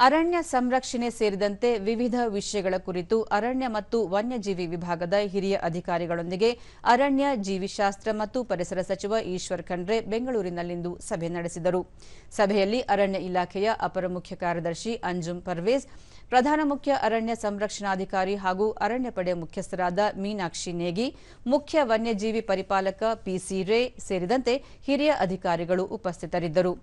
ಅರಣ್ಯ ಸಂರಕ್ಷಣೆ ಸೇರಿದಂತೆ ವಿವಿಧ ವಿಷಯಗಳ ಕುರಿತು ಅರಣ್ಯ ಮತ್ತು ವನ್ಯಜೀವಿ ವಿಭಾಗದ ಹಿರಿಯ ಅಧಿಕಾರಿಗಳೊಂದಿಗೆ ಅರಣ್ಯ ಜೀವಿಶಾಸ್ತ್ರ ಮತ್ತು ಪರಿಸರ ಸಚಿವ ಈಶ್ವರ್ ಖಂಡ್ರೆ ಬೆಂಗಳೂರಿನಲ್ಲಿಂದು ಸಭೆ ನಡೆಸಿದರು. ಸಭೆಯಲ್ಲಿ ಅರಣ್ಯ ಇಲಾಖೆಯ ಅಪರ ಮುಖ್ಯ ಕಾರ್ಯದರ್ಶಿ ಅಂಜುಮ್ ಪರ್ವೇಜ್, ಪ್ರಧಾನ ಮುಖ್ಯ ಅರಣ್ಯ ಸಂರಕ್ಷಣಾಧಿಕಾರಿ ಹಾಗೂ ಅರಣ್ಯ ಪಡೆ ಮುಖ್ಯಸ್ಥರಾದ ಮೀನಾಕ್ಷಿ ನೇಗಿ, ಮುಖ್ಯ ವನ್ಯಜೀವಿ ಪರಿಪಾಲಕ ಪಿಸಿ ರೇ ಸೇರಿದಂತೆ ಹಿರಿಯ ಅಧಿಕಾರಿಗಳು ಉಪಸ್ಥಿತರಿದ್ದರು.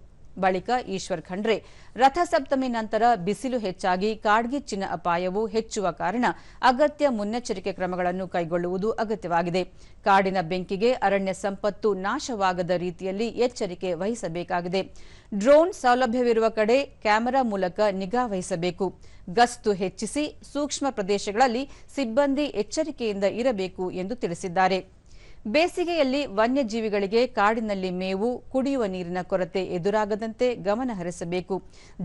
ಬಳಿಕ ಈಶ್ವರ್ ಖಂಡ್ರೆ, ರಥಸಪ್ತಮಿ ನಂತರ ಬಿಸಿಲು ಹೆಚ್ಚಾಗಿ ಕಾಡ್ಗಿಚ್ಚಿನ ಅಪಾಯವು ಹೆಚ್ಚುವ ಕಾರಣ ಅಗತ್ಯ ಮುನ್ನೆಚ್ಚರಿಕೆ ಕ್ರಮಗಳನ್ನು ಕೈಗೊಳ್ಳುವುದು ಅಗತ್ಯವಾಗಿದೆ. ಕಾಡಿನ ಬೆಂಕಿಗೆ ಅರಣ್ಯ ಸಂಪತ್ತು ನಾಶವಾಗದ ರೀತಿಯಲ್ಲಿ ಎಚ್ಚರಿಕೆ ವಹಿಸಬೇಕಾಗಿದೆ. ಡ್ರೋನ್ ಸೌಲಭ್ಯವಿರುವ ಕಡೆ ಕ್ಯಾಮೆರಾ ಮೂಲಕ ನಿಗಾ ವಹಿಸಬೇಕು. ಗಸ್ತು ಹೆಚ್ಚಿಸಿ ಸೂಕ್ಷ್ಮ ಪ್ರದೇಶಗಳಲ್ಲಿ ಸಿಬ್ಬಂದಿ ಎಚ್ಚರಿಕೆಯಿಂದ ಇರಬೇಕು ಎಂದು ತಿಳಿಸಿದ್ದಾರೆ. ಬೇಸಿಗೆಯಲ್ಲಿ ವನ್ಯಜೀವಿಗಳಿಗೆ ಕಾಡಿನಲ್ಲಿ ಮೇವು, ಕುಡಿಯುವ ನೀರಿನ ಕೊರತೆ ಎದುರಾಗದಂತೆ ಗಮನ ಹರಿಸಬೇಕು.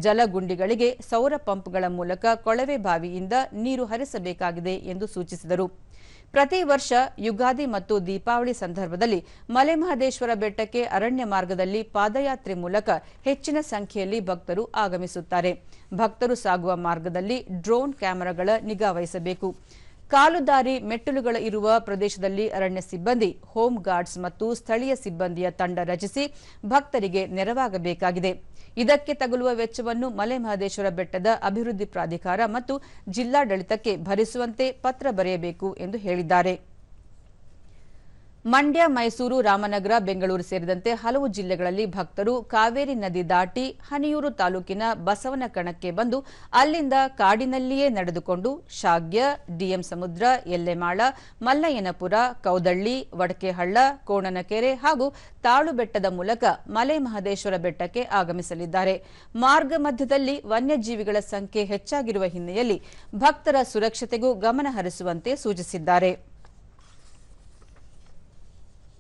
ಜಲಗುಂಡಿಗಳಿಗೆ ಸೌರ ಪಂಪ್ಗಳ ಮೂಲಕ ಕೊಳವೆ ಬಾವಿಯಿಂದ ನೀರು ಹರಿಸಬೇಕಾಗಿದೆ ಎಂದು ಸೂಚಿಸಿದರು. ಪ್ರತಿ ವರ್ಷ ಯುಗಾದಿ ಮತ್ತು ದೀಪಾವಳಿ ಸಂದರ್ಭದಲ್ಲಿ ಮಲೆಮಹದೇಶ್ವರ ಬೆಟ್ಟಕ್ಕೆ ಅರಣ್ಯ ಮಾರ್ಗದಲ್ಲಿ ಪಾದಯಾತ್ರೆ ಮೂಲಕ ಹೆಚ್ಚಿನ ಸಂಖ್ಯೆಯಲ್ಲಿ ಭಕ್ತರು ಆಗಮಿಸುತ್ತಾರೆ. ಭಕ್ತರು ಸಾಗುವ ಮಾರ್ಗದಲ್ಲಿ ಡ್ರೋನ್ ಕ್ಯಾಮೆರಾಗಳ ನಿಗಾ ವಹಿಸಬೇಕು. ಕಾಲುದಾರಿ ಮೆಟ್ಟಿಲುಗಳ ಇರುವ ಪ್ರದೇಶದಲ್ಲಿ ಅರಣ್ಯ ಸಿಬ್ಬಂದಿ, ಹೋಮ್ ಗಾರ್ಡ್ಸ್ ಮತ್ತು ಸ್ಥಳೀಯ ಸಿಬ್ಬಂದಿಯ ತಂಡ ರಚಿಸಿ ಭಕ್ತರಿಗೆ ನೆರವಾಗಬೇಕಾಗಿದೆ. ಇದಕ್ಕೆ ತಗುಲುವ ವೆಚ್ಚವನ್ನು ಮಲೆಮಹದೇಶ್ವರ ಬೆಟ್ಟದ ಅಭಿವೃದ್ಧಿ ಪ್ರಾಧಿಕಾರ ಮತ್ತು ಜಿಲ್ಲಾಡಳಿತಕ್ಕೆ ಭರಿಸುವಂತೆ ಪತ್ರ ಬರೆಯಬೇಕು ಎಂದು ಹೇಳಿದ್ದಾರೆ. ಮಂಡ್ಯ, ಮೈಸೂರು, ರಾಮನಗರ, ಬೆಂಗಳೂರು ಸೇರಿದಂತೆ ಹಲವು ಜಿಲ್ಲೆಗಳಲ್ಲಿ ಭಕ್ತರು ಕಾವೇರಿ ನದಿ ದಾಟಿ ಹನಿಯೂರು ತಾಲೂಕಿನ ಬಸವನಕಣಕ್ಕೆ ಬಂದು ಅಲ್ಲಿಂದ ಕಾಡಿನಲ್ಲಿಯೇ ನಡೆದುಕೊಂಡು ಶಾಗ್ಯ, ಡಿಎಂ ಸಮುದ್ರ, ಎಲ್ಲೆಮಾಳ, ಮಲ್ಲಯ್ಯನಪುರ, ಕೌದಳ್ಳಿ, ವಡಕೆಹಳ್ಳ, ಕೋಣನಕೆರೆ ಹಾಗೂ ತಾಳುಬೆಟ್ಟದ ಮೂಲಕ ಮಲೆಮಹದೇಶ್ವರ ಬೆಟ್ಟಕ್ಕೆ ಆಗಮಿಸಲಿದ್ದಾರೆ. ಮಾರ್ಗ ಮಧ್ಯದಲ್ಲಿ ವನ್ಯಜೀವಿಗಳ ಸಂಖ್ಯೆ ಹೆಚ್ಚಾಗಿರುವ ಹಿನ್ನೆಲೆಯಲ್ಲಿ ಭಕ್ತರ ಸುರಕ್ಷತೆಗೂ ಗಮನ ಹರಿಸುವಂತೆ ಸೂಚಿಸಿದ್ದಾರೆ.